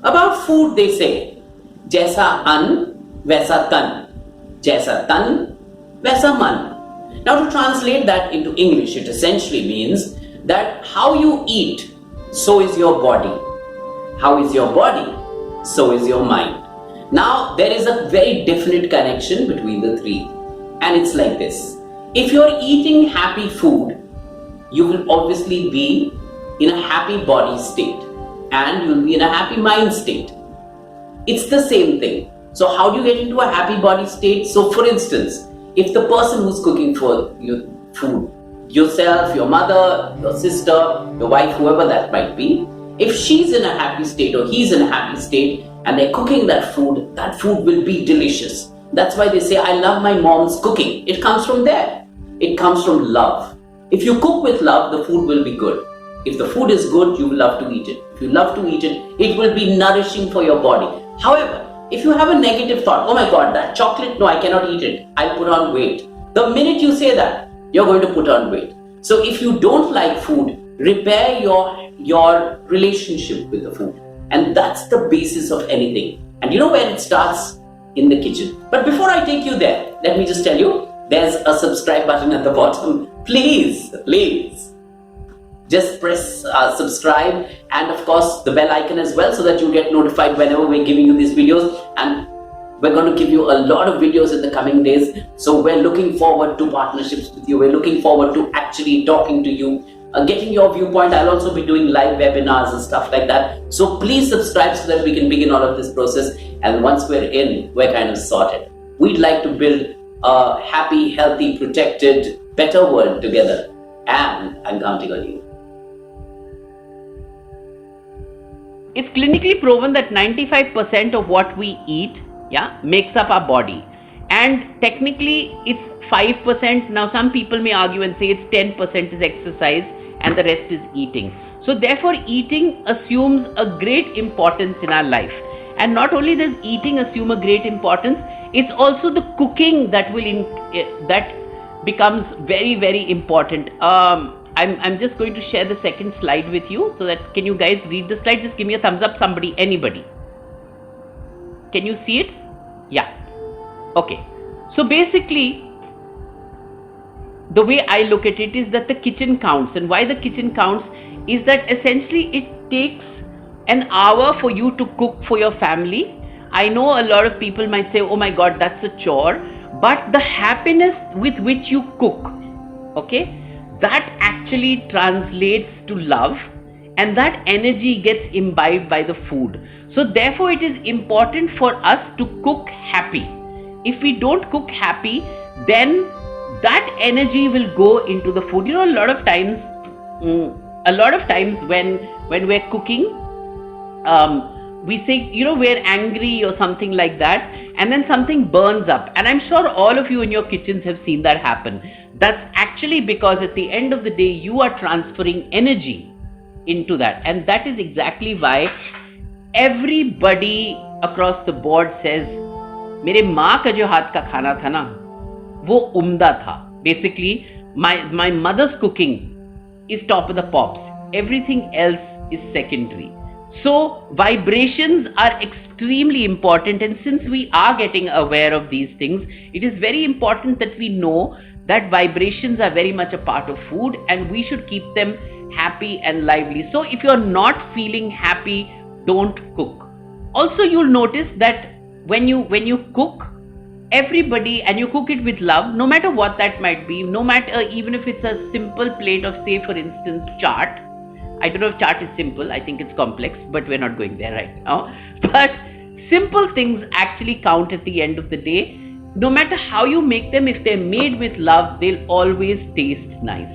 About food, they say, Jaisa an, Vaisa tan. Jaisa tan, Vaisa man. Now, to translate that into English, it essentially means that how you eat, so is your body. How is your body, so is your mind. Now, there is a very definite connection between the three. And it's like this. If you're eating happy food, you will obviously be in a happy body state and you'll be in a happy mind state. It's the same thing. So how do you get into a happy body state? So for instance, if the person who's cooking for your food, yourself, your mother, your sister, your wife, whoever that might be, if she's in a happy state or he's in a happy state and they're cooking that food will be delicious. That's why they say, I love my mom's cooking. It comes from there. It comes from love. If you cook with love, the food will be good. If the food is good, you will love to eat it. If you love to eat it, it will be nourishing for your body. However, if you have a negative thought, oh my God, that chocolate, no, I cannot eat it. I'll put on weight. The minute you say that, you're going to put on weight. So if you don't like food, repair your relationship with the food. And that's the basis of anything. And you know where it starts? In the kitchen. But before I take you there, let me just tell you, there's a subscribe button at the bottom. Please just press subscribe, and of course the bell icon as well, so that you get notified whenever we're giving you these videos. And we're going to give you a lot of videos in the coming days. So we're looking forward to partnerships with you. We're looking forward to actually talking to you, getting your viewpoint. I'll also be doing live webinars and stuff like that. So please subscribe so that we can begin all of this process. And once we're in, we're kind of sorted. We'd like to build a happy, healthy, protected, better world together. And I'm counting on you. It's clinically proven that 95% of what we eat, makes up our body. And technically, it's 5%. Now, some people may argue and say it's 10% is exercise and the rest is eating. So therefore, eating assumes a great importance in our life. And not only does eating assume a great importance, it's also the cooking that becomes very, very important. I'm just going to share the second slide with you, so that, can you guys read the slide? Just give me a thumbs up, anybody. Can you see it? Yeah. Okay. So basically, the way I look at it is that the kitchen counts. And why the kitchen counts is that essentially it takes an hour for you to cook for your family. I know a lot of people might say, oh my God, that's a chore. But the happiness with which you cook, okay, that actually translates to love, and that energy gets imbibed by the food. So therefore it is important for us to cook happy. If we don't cook happy, then that energy will go into the food. You know, a lot of times when we're cooking, we say, we're angry or something like that, and then something burns up. And I'm sure all of you in your kitchens have seen that happen. That's actually because at the end of the day, you are transferring energy into that. And that is exactly why everybody across the board says, मेरे माँ का जो हाथ का खाना था ना, वो उम्दा था. Basically, my mother's cooking is top of the pops. Everything else is secondary. So vibrations are extremely important, and since we are getting aware of these things, it is very important that we know that vibrations are very much a part of food, and we should keep them happy and lively. So if you're not feeling happy, don't cook. Also, you'll notice that when you cook, everybody, and you cook it with love, no matter what that might be, no matter, even if it's a simple plate of, say for instance, chaat. I don't know if chaat is simple, I think it's complex, but we're not going there right now. But simple things actually count at the end of the day. No matter how you make them, if they're made with love, they'll always taste nice.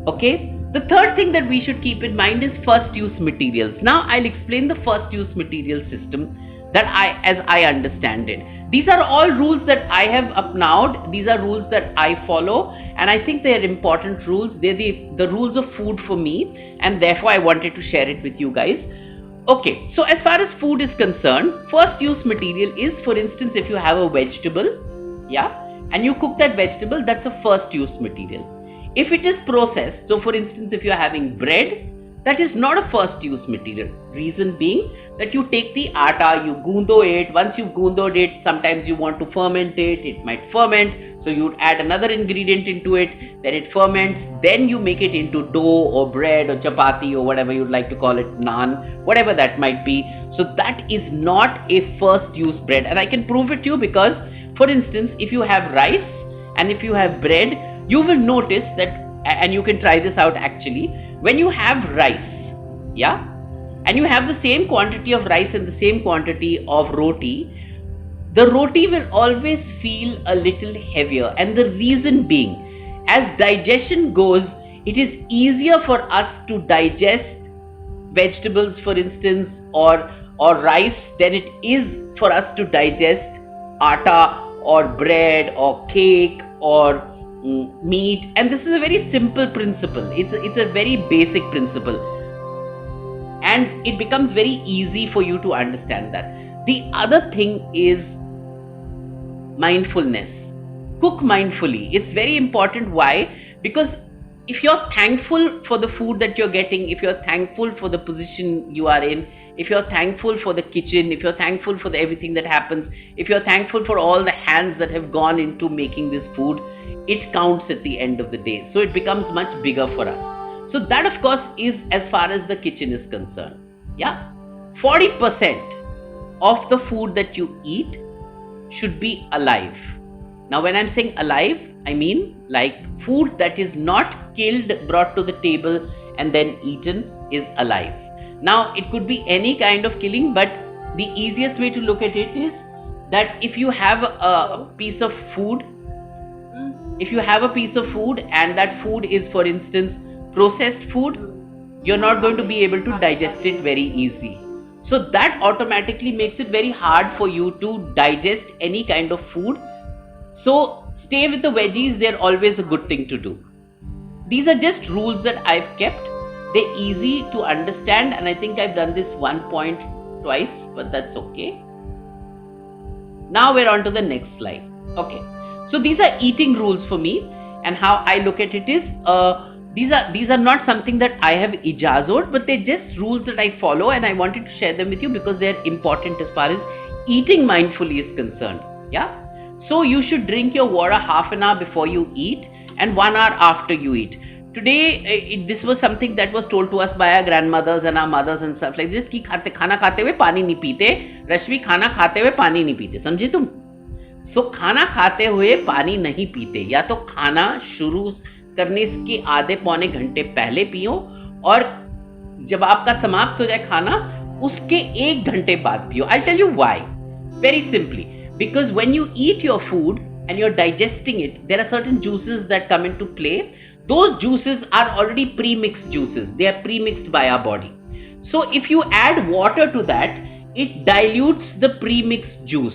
Okay? The third thing that we should keep in mind is first use materials. Now I'll explain the first use material system as I understand it. These are all rules that I have upheld. These are rules that I follow, and I think they are important rules. They're the rules of food for me, and therefore I wanted to share it with you guys. Okay, so as far as food is concerned, first use material is, for instance, if you have a vegetable, and you cook that vegetable, that's a first use material. If it is processed, so for instance, if you're having bread, that is not a first use material. Reason being that you take the atta, you gundo it. Once you've gundoed it, sometimes you want to ferment it. It might ferment, so you add another ingredient into it. Then it ferments. Then you make it into dough or bread or chapati or whatever you'd like to call it, naan, whatever that might be. So that is not a first use bread, and I can prove it to you because, for instance, if you have rice and if you have bread, you will notice that, and you can try this out actually, when you have rice, yeah, and you have the same quantity of rice and the same quantity of roti, the roti will always feel a little heavier. And the reason being, as digestion goes, it is easier for us to digest vegetables, for instance, or rice than it is for us to digest atta or bread or cake or meat. And this is a very simple principle. It's a very basic principle, and it becomes very easy for you to understand that. The other thing is mindfulness. Cook mindfully. It's very important. Why? Because if you're thankful for the food that you're getting, if you're thankful for the position you are in, if you're thankful for the kitchen, if you're thankful for everything that happens, if you're thankful for all the hands that have gone into making this food, it counts at the end of the day. So it becomes much bigger for us. So that, of course, is as far as the kitchen is concerned. Yeah, 40% of the food that you eat should be alive. Now, when I'm saying alive, I mean like food that is not killed, brought to the table and then eaten is alive. Now, it could be any kind of killing, but the easiest way to look at it is that if you have a piece of food, and that food is, for instance, processed food, you're not going to be able to digest it very easily. So that automatically makes it very hard for you to digest any kind of food. So stay with the veggies, they're always a good thing to do. These are just rules that I've kept. They're easy to understand, and I think I've done this one point twice, but that's okay. Now we're on to the next slide. Okay, so these are eating rules for me, and how I look at it is, these are not something that I have ijazot, but they're just rules that I follow, and I wanted to share them with you because they're important as far as eating mindfully is concerned. Yeah. So you should drink your water half an hour before you eat and 1 hour after you eat. Today, this was something that was told to us by our grandmothers and our mothers and stuff like this, कि खाना खाते हुए पानी नहीं पीते, रश्मि खाना खाते हुए पानी नहीं पीते, समझे तुम? So खाना खाते हुए पानी नहीं पीते, या तो खाना शुरू करने के आधे पौने घंटे पहले पियो, और जब आपका समाप्त हो जाए खाना उसके 1 घंटे बाद पियो. I'll tell you why. Very simply, because when you eat your food and you're digesting it, there are certain juices that come into play. Those juices are already pre-mixed juices. They are pre-mixed by our body. So if you add water to that, it dilutes the pre-mixed juice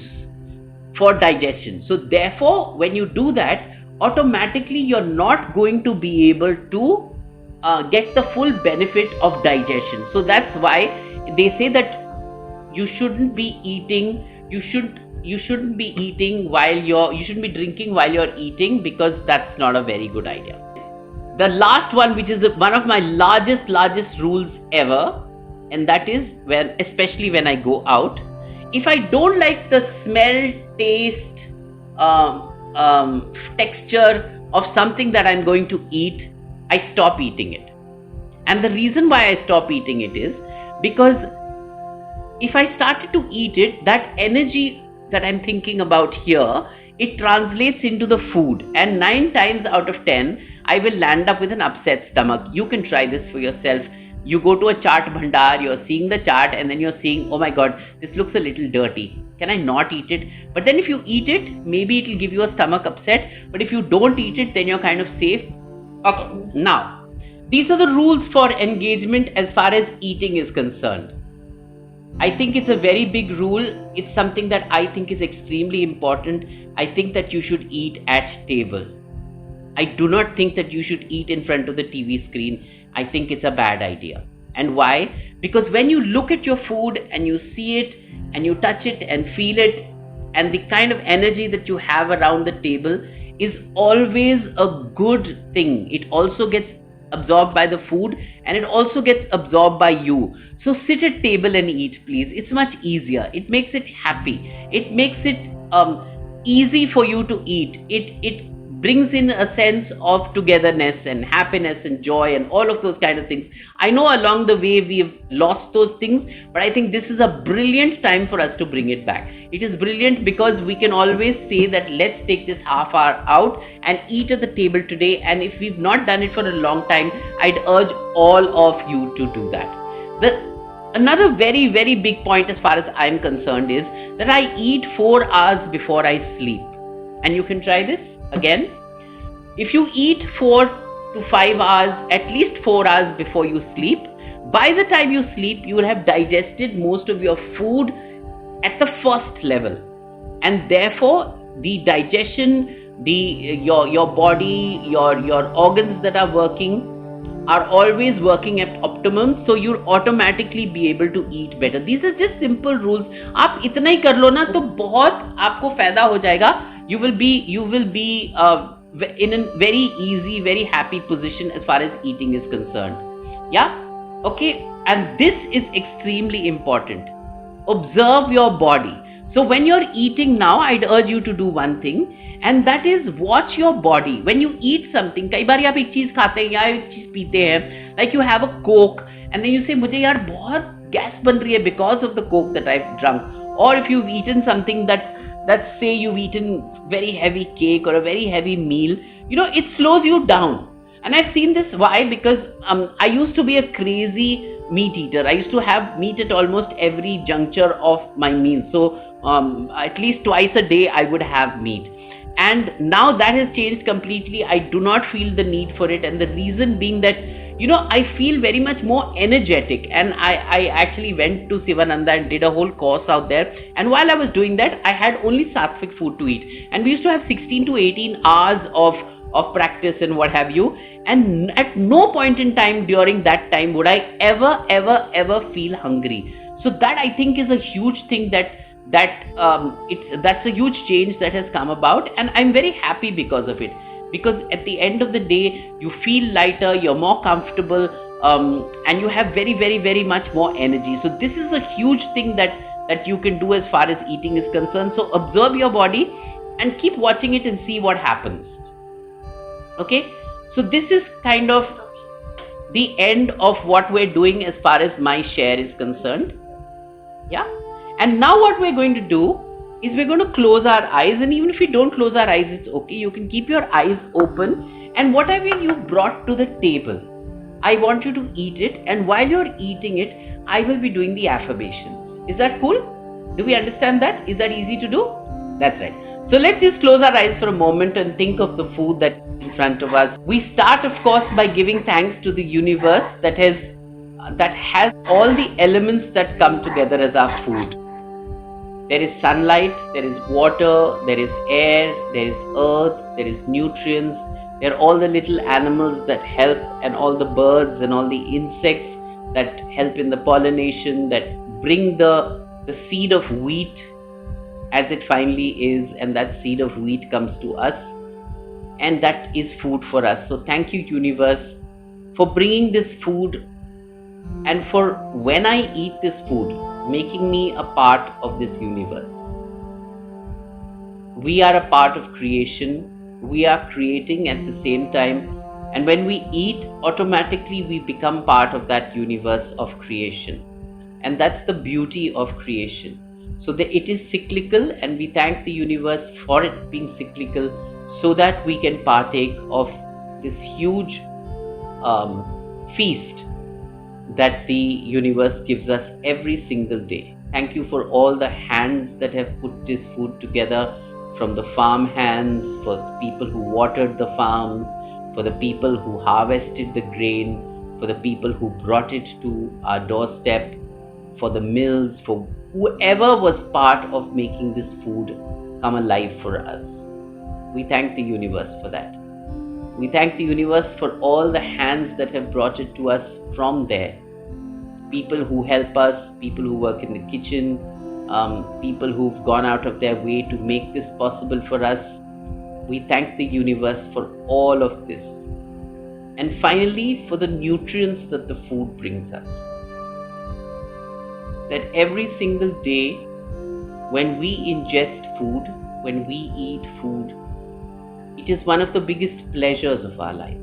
for digestion. So therefore, when you do that, automatically you're not going to be able to get the full benefit of digestion. So that's why they say that you shouldn't be eating, you shouldn't be drinking while you're eating, because that's not a very good idea. The last one, which is one of my largest rules ever, and that is especially when I go out, if I don't like the smell, taste, texture of something that I'm going to eat, I stop eating it. And the reason why I stop eating it is because if I started to eat it, that energy that I'm thinking about here, it translates into the food, and 9 times out of 10, I will land up with an upset stomach. You can try this for yourself. You go to a chaat bhandar, you're seeing the chaat, and then you're seeing, oh my god, this looks a little dirty. Can I not eat it? But then if you eat it, maybe it will give you a stomach upset. But if you don't eat it, then you're kind of safe. Okay, now, these are the rules for engagement as far as eating is concerned. I think it's a very big rule. It's something that I think is extremely important. I think that you should eat at table. I do not think that you should eat in front of the TV screen. I think it's a bad idea. And why? Because when you look at your food and you see it and you touch it and feel it, and the kind of energy that you have around the table is always a good thing. It also gets absorbed by the food, and it also gets absorbed by you. So sit at table and eat, please. It's much easier. It makes it happy. It makes it easy for you to eat. It brings in a sense of togetherness and happiness and joy and all of those kind of things. I know along the way we've lost those things, but I think this is a brilliant time for us to bring it back. It is brilliant because we can always say that let's take this half hour out and eat at the table today. And if we've not done it for a long time, I'd urge all of you to do that. Another very, very big point as far as I'm concerned is that I eat 4 hours before I sleep. And you can try this again. If you eat 4 to 5 hours, at least 4 hours before you sleep, by the time you sleep, you will have digested most of your food at the first level. And therefore, the digestion, your body, your organs that are working are always working at optimum, so you'll automatically be able to eat better. These are just simple rules. आप इतना ही कर लो ना तो बहुत आपको फायदा हो जाएगा. You will be in a very easy, very happy position as far as eating is concerned. Yeah? Okay? And this is extremely important. Observe your body. So when you're eating now, I'd urge you to do one thing, and that is watch your body. When you eat something, कई बार आप एक चीज खाते हैं या एक चीज पीते हैं, like you have a Coke, and then you say, मुझे यार बहुत गैस बन रही है because of the Coke that I've drunk. Or if you've eaten something that say you've eaten very heavy cake or a very heavy meal, it slows you down. And I've seen this. Why? Because I used to be a crazy meat eater. I used to have meat at almost every juncture of my meal. So at least twice a day I would have meat. And now that has changed completely. I do not feel the need for it. And the reason being that, I feel very much more energetic. And I actually went to Sivananda and did a whole course out there. And while I was doing that, I had only sattvic food to eat. And we used to have 16 to 18 hours of practice and what have you. And at no point in time during that time would I ever feel hungry. So that I think is a huge thing that's a huge change that has come about, and I'm very happy because of it. Because at the end of the day, you feel lighter, you're more comfortable, and you have very, very, very much more energy. So this is a huge thing that you can do as far as eating is concerned. So observe your body and keep watching it and see what happens. Okay, so this is kind of the end of what we're doing as far as my share is concerned. Yeah. And now what we're going to do is we're going to close our eyes, and even if you don't close our eyes, it's okay. You can keep your eyes open, and whatever you brought to the table, I want you to eat it, and while you're eating it, I will be doing the affirmations. Is that cool? Do we understand that? Is that easy to do? That's right. So let's just close our eyes for a moment and think of the food that's in front of us. We start, of course, by giving thanks to the universe that has all the elements that come together as our food. There is sunlight, there is water, there is air, there is earth, there is nutrients, there are all the little animals that help, and all the birds and all the insects that help in the pollination, that bring the seed of wheat as it finally is, and that seed of wheat comes to us, and that is food for us. So thank you, universe, for bringing this food, and for when I eat this food, making me a part of this universe. We are a part of creation. We are creating at the same time, and when we eat, automatically we become part of that universe of creation. And that's the beauty of creation. So that it is cyclical, and we thank the universe for it being cyclical, so that we can partake of this huge feast that the universe gives us every single day. Thank you for all the hands that have put this food together, from the farm hands, for the people who watered the farms, for the people who harvested the grain, for the people who brought it to our doorstep, for the mills, for whoever was part of making this food come alive for us. We thank the universe for that. We thank the universe for all the hands that have brought it to us from there. People who help us, people who work in the kitchen, people who've gone out of their way to make this possible for us. We thank the universe for all of this. and finally for the nutrients that the food brings us. That every single day when we ingest food, when we eat food, it is one of the biggest pleasures of our life.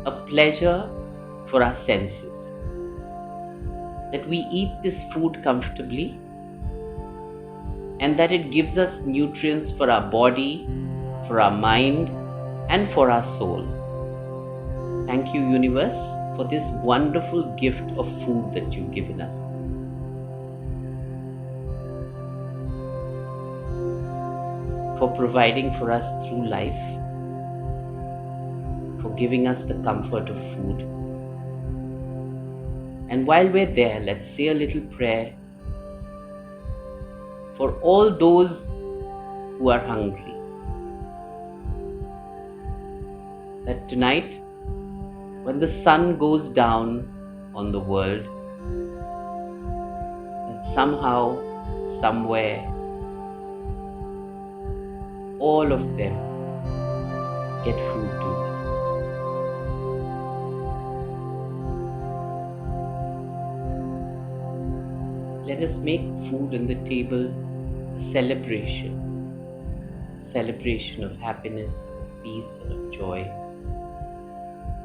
A pleasure for our senses. That we eat this food comfortably and that it gives us nutrients for our body, for our mind, and for our soul. Thank you, universe, for this wonderful gift of food that you've given us. For providing for us through life, for giving us the comfort of food. And while we're there, let's say a little prayer for all those who are hungry. That tonight, when the sun goes down on the world, that somehow, somewhere, all of them get food too. Let us make food on the table a celebration of happiness, of peace, and of joy.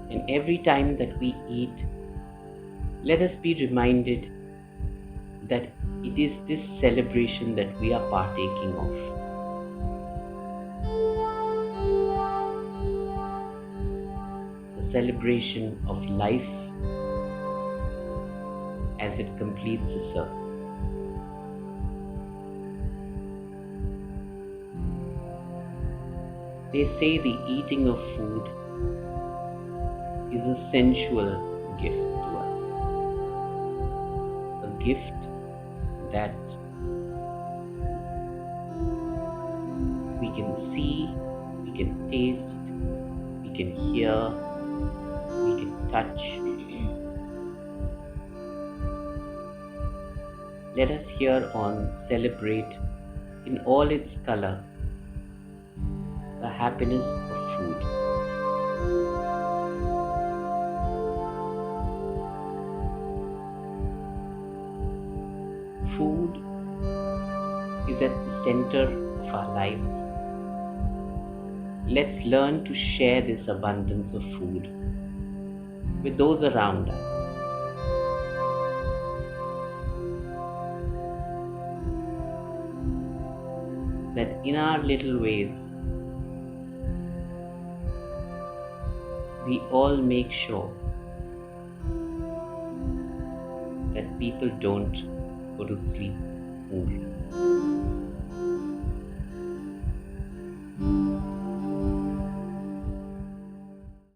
And every time that we eat, let us be reminded that it is this celebration that we are partaking of. The celebration of life as it completes the circle. They say the eating of food is a sensual gift to us. A gift that we can see, we can taste, we can hear, we can touch. Let us here on celebrate in all its color the happiness of food. Food is at the center of our lives. Let's learn to share this abundance of food with those around us. That in our little ways, we all make sure that people don't go to sleep hungry.